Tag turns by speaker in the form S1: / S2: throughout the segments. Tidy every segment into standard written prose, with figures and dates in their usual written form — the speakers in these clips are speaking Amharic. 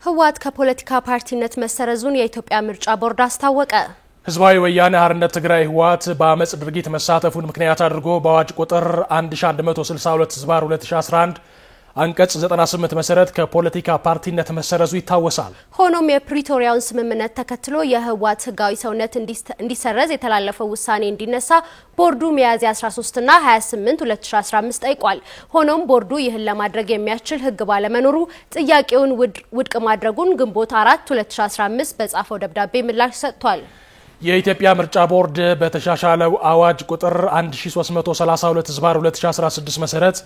S1: ህወሓት ከፖለቲካ ፓርቲነት መሰረዙን የኢትዮጵያ ምርጫ ቦርድ አስታወቀ።
S2: ህዝባዊ ወያኔ ሓርነት ትግራይ ህወሓት በአመጽ ድርጊት መሳተፉን ምክንያት አድርጎ በአዋጅ ቁጥር 1162/2011 አንቀጽ 98 መሰረት ከፖለቲካ ፓርቲነት መሰረዙ ይታወሳል።
S1: ሆኖም የፕሪቶሪያውን ስምምነት ተከትሎ የህወሓት ህጋዊ ሰውነት እንዲሰረዝ የተላለፈው ውሳኔ እንዲነሳ ቦርዱ ሚያዝያ 13 እና 28 2015 ጠይቋል። ሆኖም ቦርዱ ይህን ለማድረግ የሚያስችል ህግ ባለመኖሩ ጥያቄውን ውድቅ ማድረጉን ግንቦት 4 2015 በጻፈው ደብዳቤ ምላሽ ሰጥቷል።
S2: የኢትዮጵያ ምርጫ ቦርድ በተሻሻለው አዋጅ ቁጥር 1332/2016 መሰረት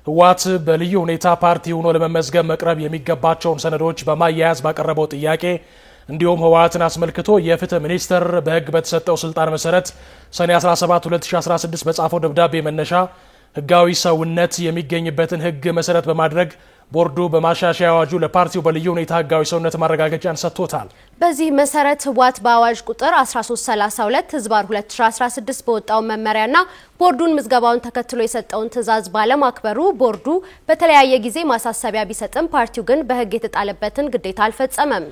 S2: ህወሓት በልዩ ሁኔታ ፓርቲ ሆኖ ለመመዝገብ መቅረብ የሚገባቸውን ሰነዶች በማያያዝ ባቀረበው ጥያቄ እንዲሁም ህወሓትን አስመልክቶ የፍትህ ሚኒስተር በህግ በተሰጠው ስልጣን መሰረት ሰኔ 17 2016 በጻፈው ደብዳቤ መነሻ ህጋዊ ሰውነት የሚገኝበትን ህግ መሰረት በማድረግ ቦርዱ በማሻሻያ አዋጁ ለፓርቲው በልዩ ሁኔታ ህጋዊ ሰውነት ማረጋገጫን ሰጥቶታል።
S1: በዚህ መሰረት ህወሓት በአዋጅ ቁጥር 1332/2016 በወጣው መመሪያና ቦርዱን ምዝገባውን ተከትሎ የሰጠውን ትዕዛዝ ባለማክበሩ ቦርዱ በተለያየ ጊዜ ማሳሰቢያ ቢሰጥም ፓርቲው ግን በህግ የተጣለበትን ግዴታ አልፈጸመም።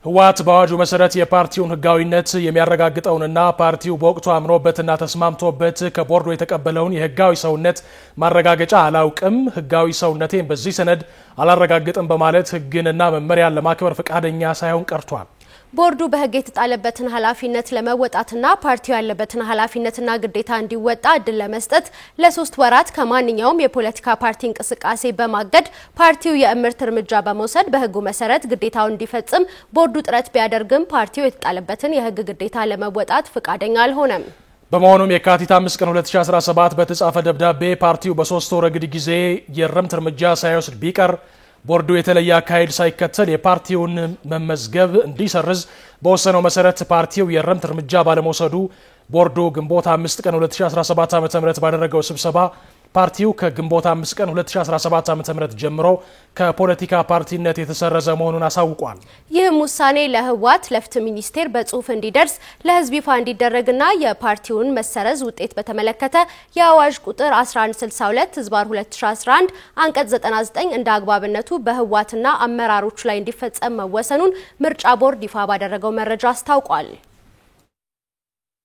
S2: ህወሓት በአዋጁ መሰረት የፓርቲውን ህጋዊነት የሚያረጋግጠውንና ፓርቲው በወቅቱ አምኖበትና ተስማምቶበት ከቦርዱ የተቀበለውን የህጋዊ ሰውነት ማረጋገጫ አላውቅም፣ ህጋዊ ሰውነቴን በዚህ ሰነድ አላረጋግጥም በማለት ህግንና መመሪያን ለማክበር ፈቃደኛ ሳይሆን ቀርቷል። ቦርዱ በህግ የተጣለበትን ኃላፊነት ለመወጣትና ፓርቲው ያለበትን ኃላፊነትና ግዴታ እንዲወጣ እድል ለመስጠት ለ3 ወራት ከማንኛውም የፖለቲካ ፓርቲ እንቅስቃሴ በማገድ ፓርቲው የእምርት እርምጃ በመውሰድ በህጉ መሰረት ግዴታውን እንዲፈጽም ቦርዱ ጥረት ቢያደርግም ፓርቲው የተጣለበትን የህግ ግዴታ ለመወጣት ፈቃደኛ አልሆነም። በመሆኑም የካቲት 5 ቀን 2017 በተጻፈ ደብዳቤ ፓርቲው በ3 ወር ግድ ጊዜ የእርምት እርምጃ ሳይወስድ ቢቀር ቦርዱ የተለየ አካሄድ ሳይከተል የፓርቲውን መመዝገብ እንዲሰርዝ በወሰነው መሰረት ፓርቲው የእርምት እርምጃ ባለመውሰዱ ቦርዱ ግንቦት 5 ቀን 2017 ዓ.ም ባደረገው ስብሰባ ፓርቲው ከግንቦት 5 ቀን 2017 ዓ.ም ጀምሮ ከፖለቲካ ፓርቲነት የተሰረዘ መሆኑን አሳውቋል።
S1: ይህም ውሳኔ ለህወሓት ለፍትህ ሚኒስቴር በጽሁፍ እንዲደርስ ለህዝብ ይፋ እንዲደረግና የፓርቲውን መሰረዝ ውጤት በተመለከተ የአዋጅ ቁጥር 1162/2011 አንቀጽ 99 እንደ አግባብነቱ በህወሓትና አመራሮቹ ላይ እንዲፈጸም መወሰኑን ምርጫ ቦርድ ይፋ ባደረገው መረጃ አስታውቋል።